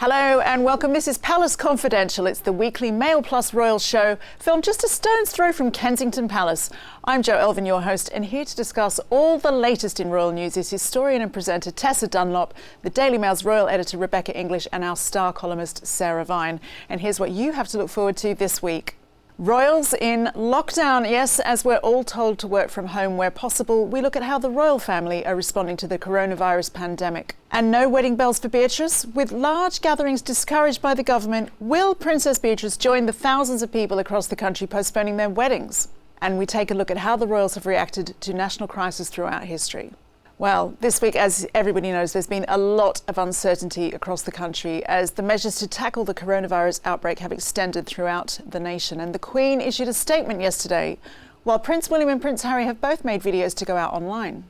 Hello and welcome. This is Palace Confidential. It's the weekly Mail Plus Royal show, filmed just a stone's throw from Kensington Palace. I'm Jo Elvin, your host, and here to discuss all the latest in royal news is historian and presenter Tessa Dunlop, the Daily Mail's royal editor Rebecca English, and our star columnist Sarah Vine. And here's what you have to look forward to this week. Royals in lockdown. Yes, as we're all told to work from home where possible, we look at how the royal family are responding to the coronavirus pandemic. And no wedding bells for Beatrice. With large gatherings discouraged by the government, will Princess Beatrice join the thousands of people across the country postponing their weddings? And we take a look at how the royals have reacted to national crisis throughout history. Well, this week, as everybody knows, there's been a lot of uncertainty across the country as the measures to tackle the coronavirus outbreak have extended throughout the nation. And the Queen issued a statement yesterday, while Prince William and Prince Harry have both made videos to go out online.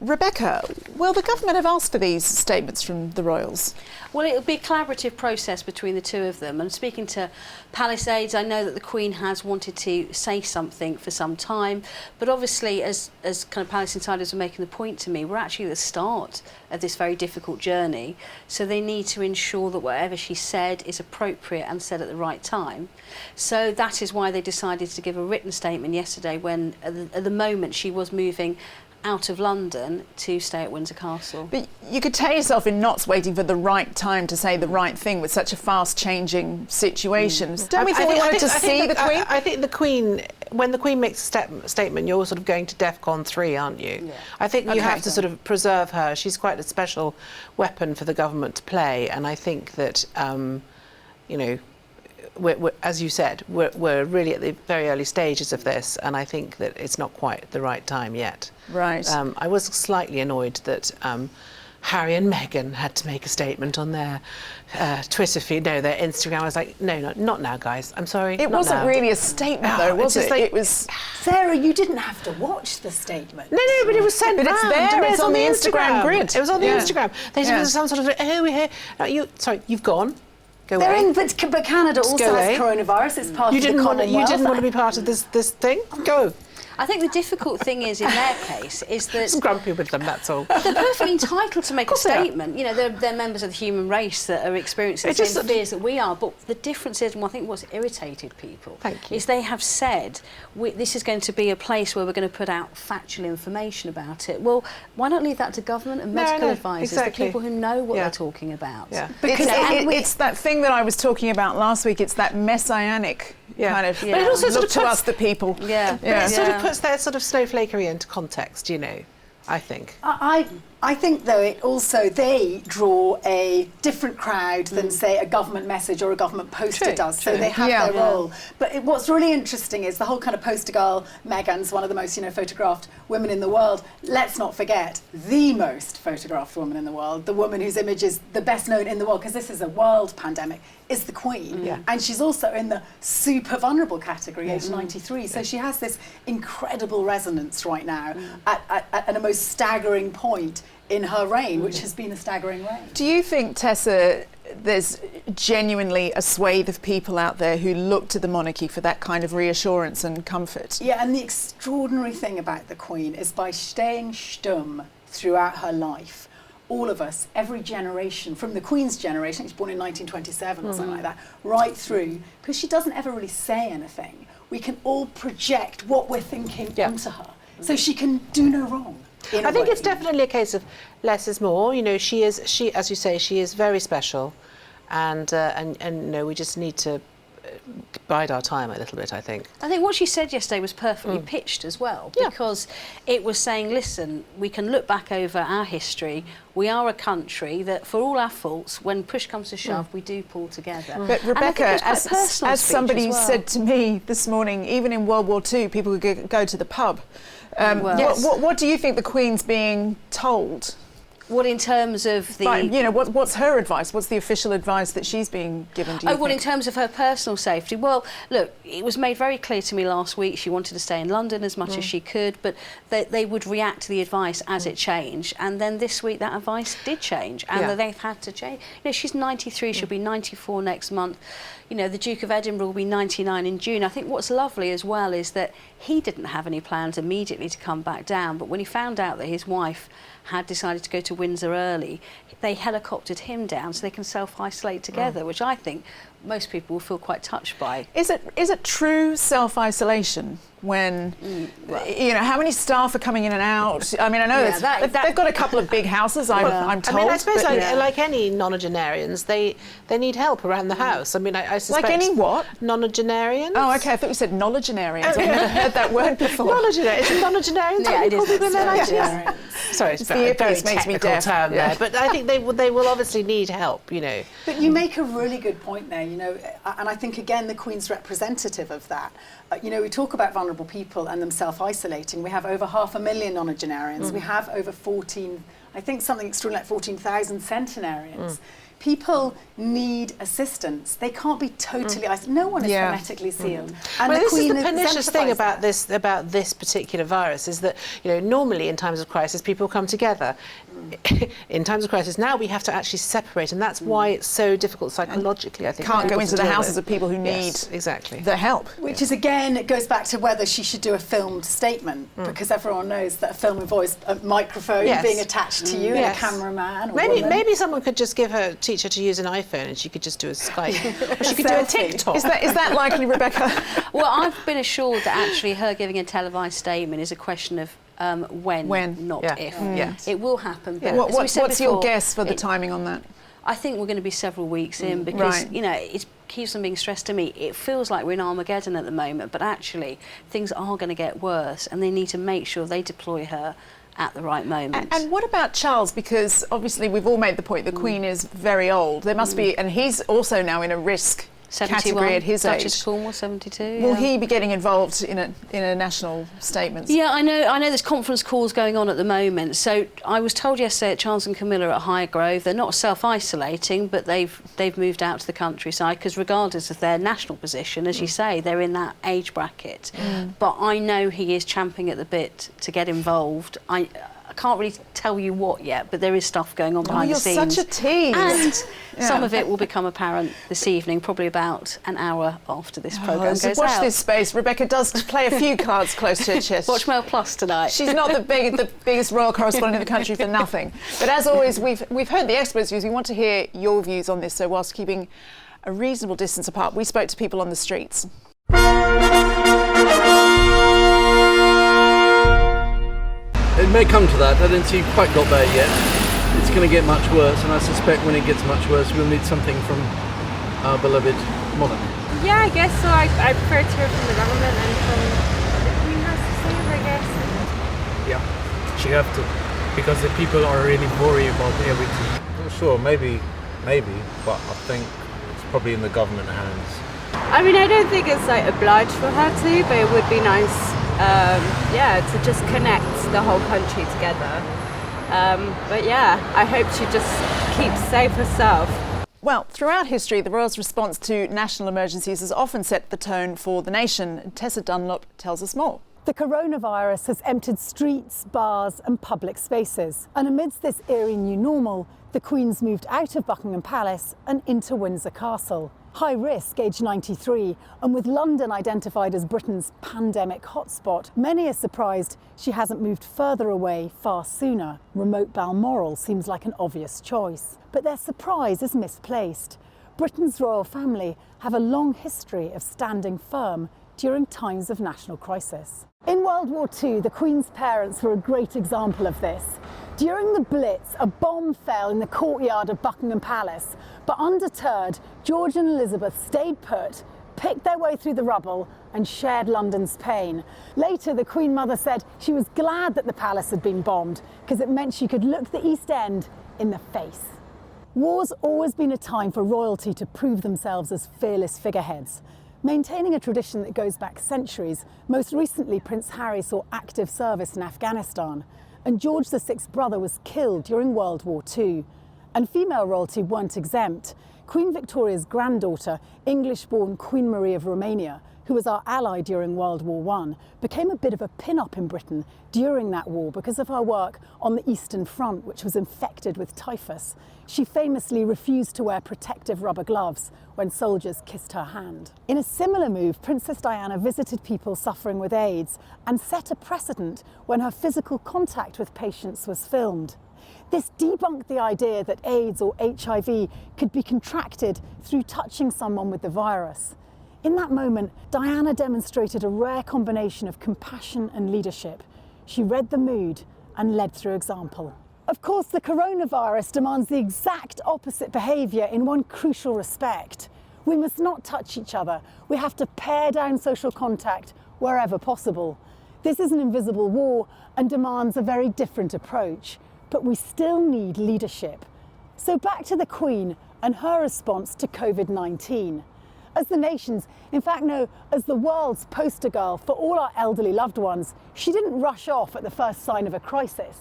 Rebecca, will the government have asked for these statements from the royals? Well, it'll be a collaborative process between the two of them. And speaking to Palace aides, I know that the Queen has wanted to say something for some time, but obviously, as kind of Palace insiders were making the point to me, we're actually at the start of this very difficult journey. So they need to ensure that whatever she said is appropriate and said at the right time. So that is why they decided to give a written statement yesterday when, at the moment, she was moving out of London to stay at Windsor Castle. But you could tear yourself in knots waiting for the right time to say the right thing with such a fast-changing situation. Don't we think we wanted to see the Queen? I think the Queen, when the Queen makes a statement, you're sort of going to DEFCON 3, aren't you? Yeah. I think you have to sort of preserve her. She's quite a special weapon for the government to play, and I think that, you know, we're, as you said, we're really at the very early stages of this, and I think that it's not quite the right time yet. Right. I was slightly annoyed that Harry and Meghan had to make a statement on their Twitter feed, their Instagram. I was like, no, not now, guys. I'm sorry. It wasn't really a statement, though, was it? Like, it was. Sarah, you didn't have to watch the statement. No, but it was sent But it's round. there. No, It's on the Instagram grid. It was on the Yeah. Instagram. They said some sort of, oh, we're here. No, you've gone. Go They're away. in, but Canada Just also go has away. coronavirus. It's part You of the didn't want Commonwealth. to be part of this thing. Go. I think the difficult thing is, in their case, is that I'm grumpy with them, that's all. they're perfectly entitled to make a Of course they are. statement. You know, they're members of the human race that are experiencing the same fears that we are. But the difference is, and I think what's irritated people, is they have said, this is going to be a place where we're going to put out factual information about it. Well, why not leave that to government and medical advisors, the people who know what they're talking about? Yeah. Because it's that thing that I was talking about last week. It's that messianic kind of. But it also look sort of to us, the people. Yeah. But it sort of puts their sort of snowflakery into context, you know, I think. I think, though, it also, they draw a different crowd than, say, a government message or a government poster does. So they have their role. But what's really interesting is the whole kind of poster girl, Meghan's one of the most, photographed women in the world. Let's not forget the most photographed woman in the world, the woman whose image is the best known in the world, because this is a world pandemic, is the Queen. And she's also in the super vulnerable category, age 93. So she has this incredible resonance right now at a most staggering point in her reign, which has been a staggering reign. Do you think, Tessa, there's genuinely a swathe of people out there who look to the monarchy for that kind of reassurance and comfort? Yeah, and the extraordinary thing about the Queen is by staying stum throughout her life, all of us, every generation, from the Queen's generation, she's born in 1927 or something like that, right through, because she doesn't ever really say anything, we can all project what we're thinking onto her. So she can do no wrong. I think it's definitely a case of less is more. You know, she as you say, she is very special, and you know, we just need to bide our time a little bit, I think. I think what she said yesterday was perfectly pitched as well, because it was saying, listen, we can look back over our history. We are a country that, for all our faults, when push comes to shove, we do pull together. But Rebecca, as somebody said to me this morning, even in World War II, people could go to the pub. What do you think the Queen's being told? What in terms of the... you know, what's her advice? What's the official advice that she's being given, do you think? In terms of her personal safety, well, look, it was made very clear to me last week she wanted to stay in London as much as she could, but they would react to the advice as it changed, and then this week that advice did change, and they've had to change. You know, she's 93, she'll be 94 next month. You know, the Duke of Edinburgh will be 99 in June. I think what's lovely as well is that he didn't have any plans immediately to come back down, but when he found out that his wife had decided to go to Windsor early, they helicoptered him down so they can self-isolate together, which I think most people will feel quite touched by. Is it true self-isolation when, you know, how many staff are coming in and out? I mean, I know they've got a couple of big houses, I'm told. I mean, I suppose like any nonagenarians, they need help around the house. I mean, I suspect... Like any what? Nonagenarians. Oh, OK, I thought you said nonagenarians. I've never heard that word before. Nonagenarians. Is it nonagenarians? Yeah, it is. Sorry, it's a very technical term there. But I think they will obviously need help, you know. But you make a really good point there, you know, and I think, again, the Queen's representative of that. You know, we talk about vulnerable people and them self-isolating. We have over 500,000 nonagenarians. We have over 14, I think something extraordinary like 14,000 centenarians. People need assistance. They can't be totally isolated. No one is hermetically sealed. And well, the this Queen is the pernicious thing about that. this particular virus is that, you know, normally in times of crisis people come together. In times of crisis now we have to actually separate, and that's why it's so difficult psychologically, I think. Can't go into the houses of people who need the help. Which is, again, it goes back to whether she should do a filmed statement, because everyone knows that a film involves a microphone being attached to you and a cameraman or maybe someone could just teach her to use an iPhone and she could just do a Skype. Or she could do a TikTok. Is that likely, Rebecca? Well, I've been assured that actually her giving a televised statement is a question of when, not if. Yes. It will happen. But what's your guess for the timing on that? I think we're going to be several weeks in because, you know, it keeps on being stressed to me. It feels like we're in Armageddon at the moment, but actually things are going to get worse and they need to make sure they deploy her at the right moment. And what about Charles? Because obviously we've all made the point the Queen is very old. There must be, and he's also now in a risk 71, category at his Duchess age. Cornwall, 72. Will he be getting involved in a national statement? Yeah, I know there's conference calls going on at the moment. So I was told yesterday that Charles and Camilla are at Highgrove. They're not self-isolating, but they've moved out to the countryside because regardless of their national position, as you say, they're in that age bracket. But I know he is champing at the bit to get involved. I can't really tell you what yet, but there is stuff going on behind the scenes. You're such a tease. And some of it will become apparent this evening, probably about an hour after this programme goes watch out. this space. Rebecca does play a few cards close to her chest. Watch Mail Plus tonight. She's not the biggest royal correspondent in the country for nothing. But as always, we've heard the experts' views. We want to hear your views on this. So whilst keeping a reasonable distance apart, we spoke to people on the streets. It may come to that. I don't see you've quite got there yet. It's going to get much worse, and I suspect when it gets much worse, we'll need something from our beloved monarch. Yeah, I guess so. I prefer to hear from the government and from what the Queen has to say, I guess. Yeah, she have to, because the people are really worried about everything. Not sure, maybe, but I think it's probably in the government hands. I mean, I don't think it's like obliged for her to, but it would be nice, to just connect the whole country together. But yeah, I hope she just keeps safe herself. Well, throughout history, the royals' response to national emergencies has often set the tone for the nation. Tessa Dunlop tells us more. The coronavirus has emptied streets, bars and public spaces. And amidst this eerie new normal, the Queen's moved out of Buckingham Palace and into Windsor Castle. High risk, age 93, and with London identified as Britain's pandemic hotspot, many are surprised she hasn't moved further away far sooner. Remote Balmoral seems like an obvious choice. But their surprise is misplaced. Britain's royal family have a long history of standing firm during times of national crisis. In World War II, the Queen's parents were a great example of this. During the Blitz, a bomb fell in the courtyard of Buckingham Palace, but undeterred, George and Elizabeth stayed put, picked their way through the rubble and shared London's pain. Later, the Queen Mother said she was glad that the palace had been bombed because it meant she could look the East End in the face. War's always been a time for royalty to prove themselves as fearless figureheads. Maintaining a tradition that goes back centuries, most recently Prince Harry saw active service in Afghanistan, and George VI's brother was killed during World War II. And female royalty weren't exempt. Queen Victoria's granddaughter, English-born Queen Marie of Romania, who was our ally during World War I, became a bit of a pin-up in Britain during that war because of her work on the Eastern Front, which was infected with typhus. She famously refused to wear protective rubber gloves when soldiers kissed her hand. In a similar move, Princess Diana visited people suffering with AIDS and set a precedent when her physical contact with patients was filmed. This debunked the idea that AIDS or HIV could be contracted through touching someone with the virus. In that moment, Diana demonstrated a rare combination of compassion and leadership. She read the mood and led through example. Of course, the coronavirus demands the exact opposite behaviour in one crucial respect. We must not touch each other. We have to pare down social contact wherever possible. This is an invisible war and demands a very different approach, but we still need leadership. So back to the Queen and her response to COVID-19. As the nation's, in fact no, as the world's poster girl for all our elderly loved ones, she didn't rush off at the first sign of a crisis.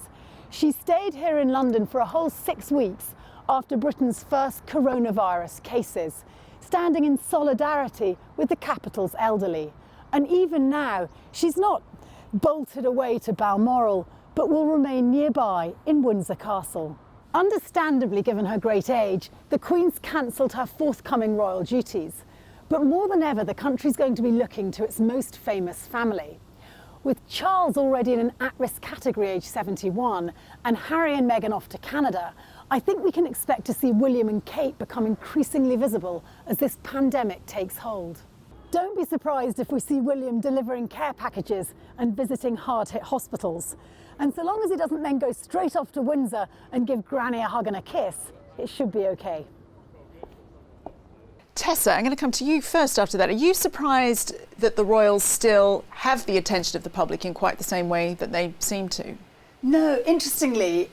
She stayed here in London for a whole 6 weeks after Britain's first coronavirus cases, standing in solidarity with the capital's elderly. And even now, she's not bolted away to Balmoral, but will remain nearby in Windsor Castle. Understandably, given her great age, the Queen's cancelled her forthcoming royal duties. But more than ever, the country's going to be looking to its most famous family. With Charles already in an at-risk category age 71 and Harry and Meghan off to Canada, I think we can expect to see William and Kate become increasingly visible as this pandemic takes hold. Don't be surprised if we see William delivering care packages and visiting hard-hit hospitals. And so long as he doesn't then go straight off to Windsor and give Granny a hug and a kiss, it should be okay. Tessa, I'm going to come to you first after that. Are you surprised that the royals still have the attention of the public in quite the same way that they seem to? No, interestingly,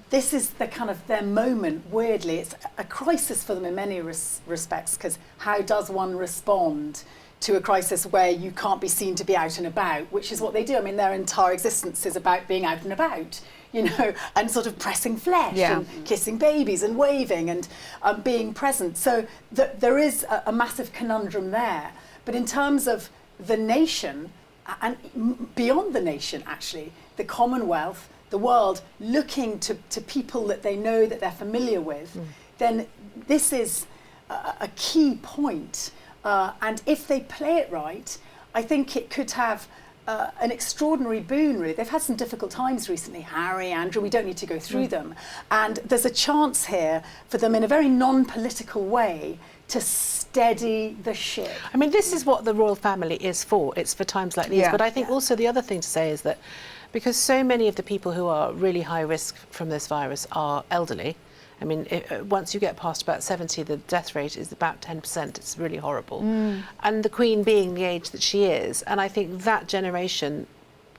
this is the kind of their moment, weirdly. It's a crisis for them in many respects, because how does one respond to a crisis where you can't be seen to be out and about, which is what they do. I mean, their entire existence is about being out and about, you know, and sort of pressing flesh and kissing babies and waving and being present. So there is a massive conundrum there. But in terms of the nation, and beyond the nation, actually, the Commonwealth, the world, looking to people that they know, that they're familiar with, then this is a key point. And if they play it right, I think it could have an extraordinary boon, really. They've had some difficult times recently, Harry, Andrew, we don't need to go through them. And there's a chance here for them in a very non-political way to steady the ship. I mean, this is what the royal family is for. It's for times like these. But I think also the other thing to say is that because so many of the people who are really high risk from this virus are elderly, I mean, once you get past about 70, the death rate is about 10%. It's really horrible. And the Queen being the age that she is, and I think that generation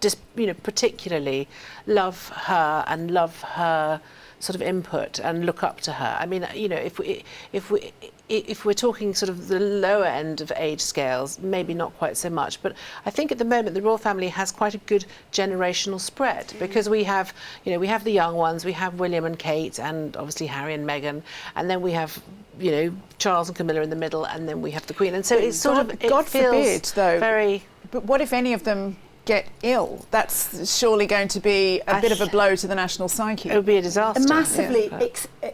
just, you know, particularly love her and love her sort of input and look up to her. I mean, you know, if we're talking sort of the lower end of age scales, maybe not quite so much, but I think at the moment the royal family has quite a good generational spread because we have, you know, we have the young ones, we have William and Kate and obviously Harry and Meghan, and then we have, you know, Charles and Camilla in the middle, and then we have the Queen. And so it's sort of, God forbid, though, very... But what if any of them get ill? That's surely going to be a bit of a blow to the national psyche. It would be a disaster. Massively,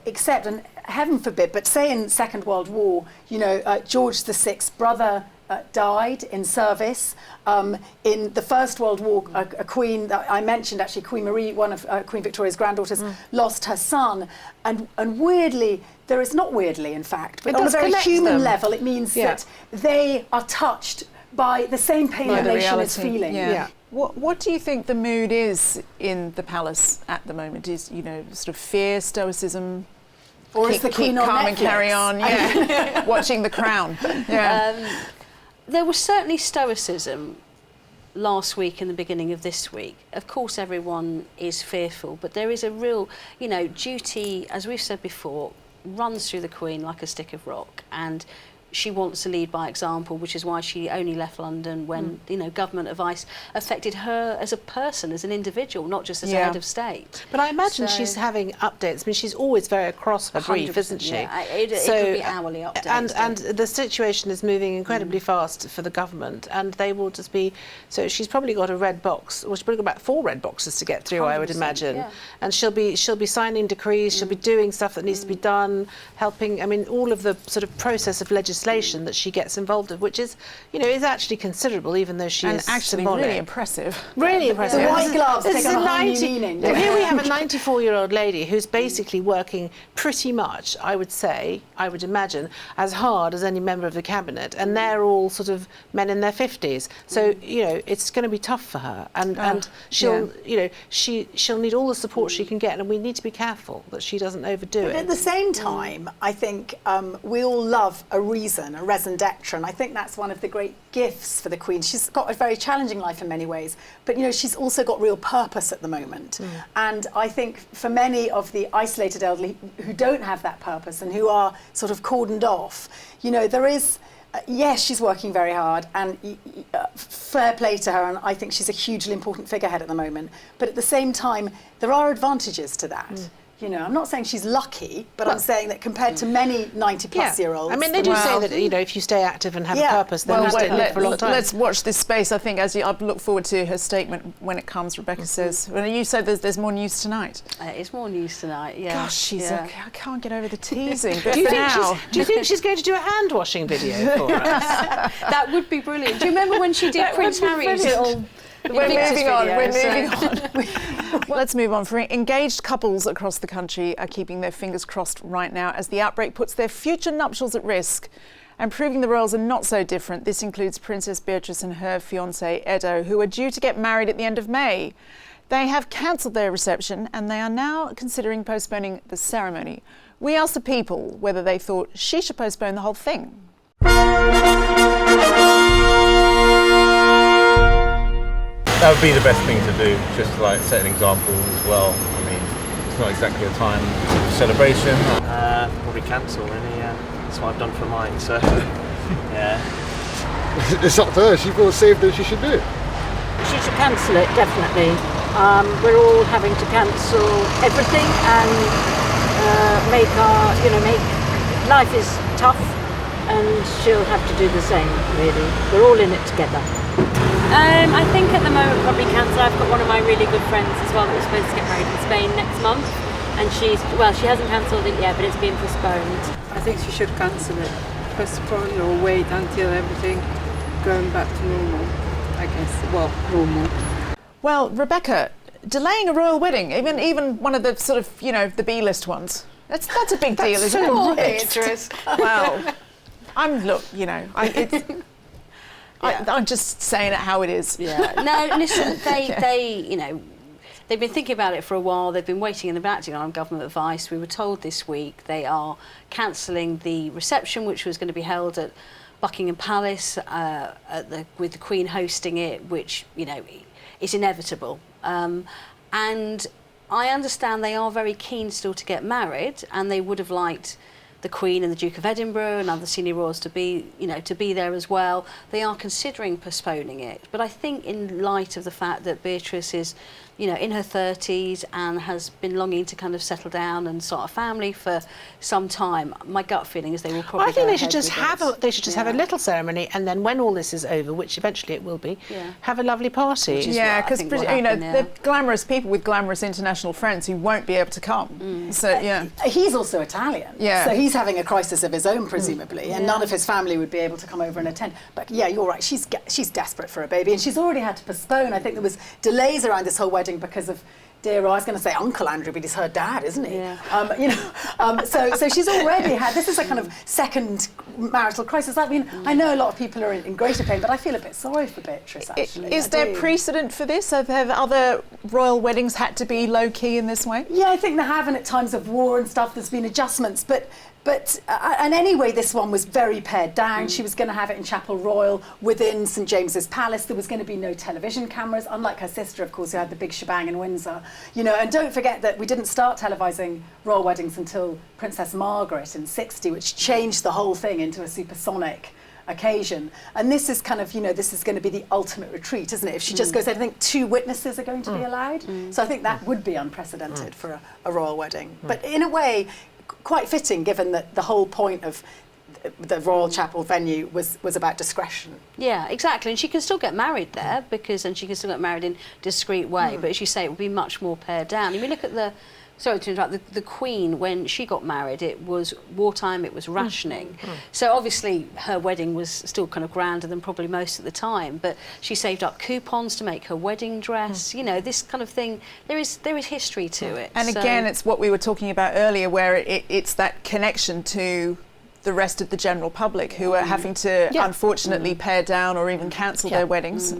except, and heaven forbid, but say in Second World War, you know, George VI's brother died in service. In the First World War, a queen that I mentioned, actually Queen Marie, one of Queen Victoria's granddaughters, lost her son. And weirdly, there is not weirdly, in fact, but on a very human level, it means that they are touched by the same pain the nation is feeling. What do you think the mood is in the palace at the moment? Is, you know, sort of fear, stoicism, or is the Queen on calm Netflix? And carry on, watching The Crown? There was certainly stoicism last week and the beginning of this week. Of course, everyone is fearful, but there is a real, you know, duty, as we've said before, runs through the Queen like a stick of rock, and she wants to lead by example, which is why she only left London when, you know, government advice affected her as a person, as an individual, not just as a head of state. But I imagine she's having updates. I mean, she's always very across her brief, isn't she? Yeah, it could be hourly updates. And the situation is moving incredibly fast for the government, and they will just be... So she's probably got a red box, well, she's probably got about 4 red boxes to get through, I would imagine. And she'll be signing decrees, she'll be doing stuff that needs to be done, helping, I mean, all of the sort of process of legislation legislation that she gets involved with, which is, is actually considerable, even though she is actually symbolic. really impressive. Really impressive. The white gloves take on a whole new meaning. Here we have a 94-year-old lady who's basically working pretty much, I would imagine, as hard as any member of the cabinet, and they're all sort of men in their 50s. So, it's going to be tough for her, and she'll, she'll need all the support she can get, and we need to be careful that she doesn't overdo it. At the same time, I think we all love a reason, a raison d'etre, and I think that's one of the great gifts for the Queen. She's got a very challenging life in many ways, but she's also got real purpose at the moment. And I think for many of the isolated elderly who don't have that purpose and who are sort of cordoned off, there is. Yes, she's working very hard, and fair play to her, and I think she's a hugely important figurehead at the moment. But at the same time, there are advantages to that. I'm not saying she's lucky, but I'm saying that compared to many 90-plus-year-olds... I mean, they do say that, if you stay active and have a purpose, then you stay live for a long time. Let's watch this space, I think, I look forward to her statement when it comes, Rebecca says. Well, you said there's more news tonight. It's more news tonight, yeah. Gosh, I can't get over the teasing. Do you think she's going to do a hand-washing video for us? That would be brilliant. Do you remember when she did Prince Harry's little... We're moving on. Well, let's move on. For engaged couples across the country are keeping their fingers crossed right now as the outbreak puts their future nuptials at risk. And proving the royals are not so different, this includes Princess Beatrice and her fiancé Edo, who are due to get married at the end of May. They have cancelled their reception and they are now considering postponing the ceremony. We asked the people whether they thought she should postpone the whole thing. That would be the best thing to do, just to set an example as well. I mean, it's not exactly a time of celebration. Probably cancel, really, yeah. That's what I've done for mine, so, yeah. It's up to her. She feels safe that she should do it. She should cancel it, definitely. We're all having to cancel everything and make life is tough, and she'll have to do the same, really. We're all in it together. I think at the moment probably cancel. I've got one of my really good friends as well that was supposed to get married in Spain next month, and she hasn't cancelled it yet, but it's been postponed. I think she should cancel it, postpone or wait until everything going back to normal, I guess. Well, normal. Well, Rebecca, delaying a royal wedding, even one of the sort of the B-list ones, that's a big deal, isn't it? Well, I'm just saying it how it is. Yeah. No, listen, they've been thinking about it for a while. They've been waiting and they've been acting on government advice. We were told this week they are cancelling the reception, which was going to be held at Buckingham Palace, with the Queen hosting it, which is inevitable. And I understand they are very keen still to get married, and they would have liked the Queen and the Duke of Edinburgh and other senior royals to be there as well. They are considering postponing it, but I think in light of the fact that Beatrice is, in her 30s and has been longing to kind of settle down and start a family for some time, my gut feeling is they will probably. I think they should just have a little ceremony, and then when all this is over, which eventually it will be, have a lovely party. Yeah, because they're glamorous people with glamorous international friends who won't be able to come. So he's also Italian. Yeah. So he's having a crisis of his own, presumably, and none of his family would be able to come over and attend. But yeah, you're right. She's desperate for a baby, and she's already had to postpone. I think there was delays around this whole wedding because of I was going to say Uncle Andrew, but he's her dad, isn't he? Yeah. So she's already had. This is a kind of second marital crisis. I mean, I know a lot of people are in greater pain, but I feel a bit sorry for Beatrice. Actually, is there precedent for this? Have other royal weddings had to be low key in this way? Yeah, I think there have, and at times of war and stuff, there's been adjustments, but and anyway, this one was very pared down. She was going to have it in Chapel Royal within St James's Palace. There was going to be no television cameras, unlike her sister, of course, who had the big shebang in Windsor. And don't forget that we didn't start televising royal weddings until Princess Margaret in '60, which changed the whole thing into a supersonic occasion. And this is kind of, this is going to be the ultimate retreat, isn't it? If she just goes, I think 2 witnesses are going to be allowed. So I think that would be unprecedented for a royal wedding. But in a way, quite fitting, given that the whole point of the Royal Chapel venue was about discretion. Yeah, exactly. And she can still get married there and she can still get married in a discreet way. But as you say, it would be much more pared down. I mean, look at the sorry to interrupt, the Queen, when she got married, it was wartime, it was rationing. So obviously her wedding was still kind of grander than probably most at the time, but she saved up coupons to make her wedding dress, you know, this kind of thing. There is history to it. And so again, it's what we were talking about earlier, where it's that connection to the rest of the general public who are having to unfortunately pare down or even cancel their weddings.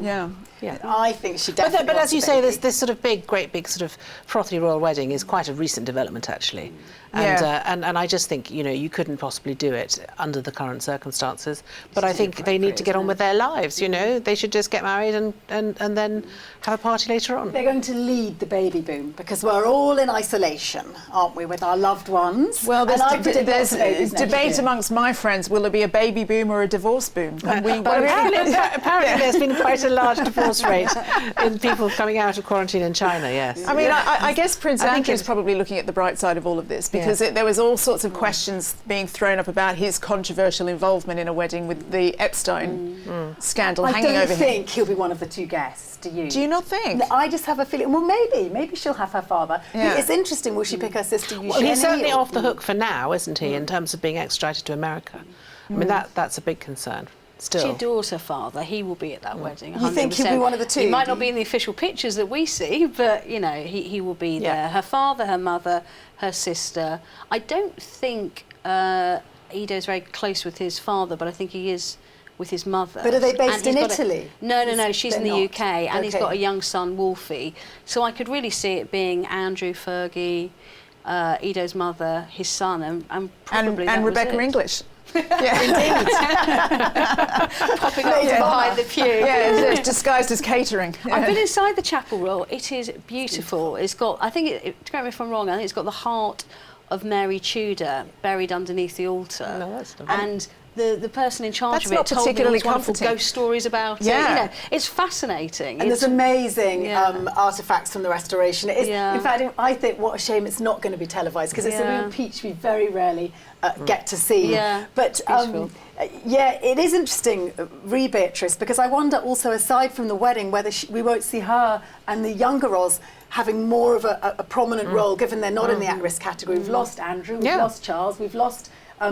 I think she definitely. But as you say, this sort of great big sort of frothy royal wedding is quite a recent development, actually. And I just think, you know, you couldn't possibly do it under the current circumstances. But I think they need to get on with their lives, you know. They should just get married and then have a party later on. They're going to lead the baby boom because we're all in isolation, aren't we, with our loved ones? Well, there's debate amongst my friends. Will there be a baby boom or a divorce boom? Apparently there's been quite a large divorce rate in people coming out of quarantine in China, yes. I mean, I guess Prince Andrew is probably looking at the bright side of all of this because there was all sorts of questions being thrown up about his controversial involvement in a wedding with the Epstein scandal hanging over him. I don't think he'll be one of the two guests, do you? Do you not think? I just have a feeling, well, maybe she'll have her father. It's interesting, will she pick her sister Eugenie? Well, he's certainly off the hook for now, isn't he, in terms of being extradited to America. I mean, that's a big concern. Still. She adores her father. He will be at that wedding. 100%. You think he'll be one of the two? He might not be in the official pictures that we see, but, you know, he will be there. Her father, her mother, her sister. I don't think Ido's very close with his father, but I think he is with his mother. But are they based in Italy? No, she's in the UK, and he's Okay. got a young son, Wolfie. So I could really see it being Andrew, Fergie, Ido's mother, his son, and probably that was Rebecca it. English. Indeed. Popping up behind the pew. It's disguised as catering. I've been inside the chapel royal. It is beautiful. It's got, I think, correct me if I'm wrong, I think it's got the heart of Mary Tudor buried underneath the altar. No, that's and the person in charge of it not told me all particularly these wonderful comforting. ghost stories about it. You know, it's fascinating. And there's amazing artefacts from the restoration. It is, in fact, I think what a shame it's not going to be televised because it's a real peach we very rarely get to see. But it is interesting, Beatrice, because I wonder also, aside from the wedding, whether we won't see her and the younger Roz having more of a prominent role, given they're not in the at-risk category. We've lost Andrew, we've lost Charles, we've lost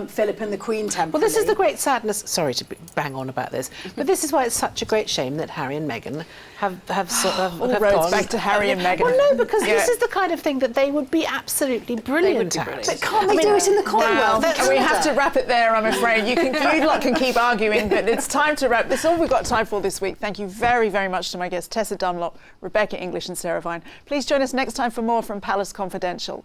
Philip and the Queen temporarily. Well, this is the great sadness. Sorry to bang on about this, but this is why it's such a great shame that Harry and Meghan have all roads gone. back to Harry and Meghan. Well, no, because this is the kind of thing that they would be absolutely brilliant at. But can't we do it in the Commonwealth? We have to wrap it there, I'm afraid. You lot can keep arguing, but it's time to wrap. That's all we've got time for this week. Thank you very, very much to my guests, Tessa Dunlop, Rebecca English and Sarah Vine. Please join us next time for more from Palace Confidential.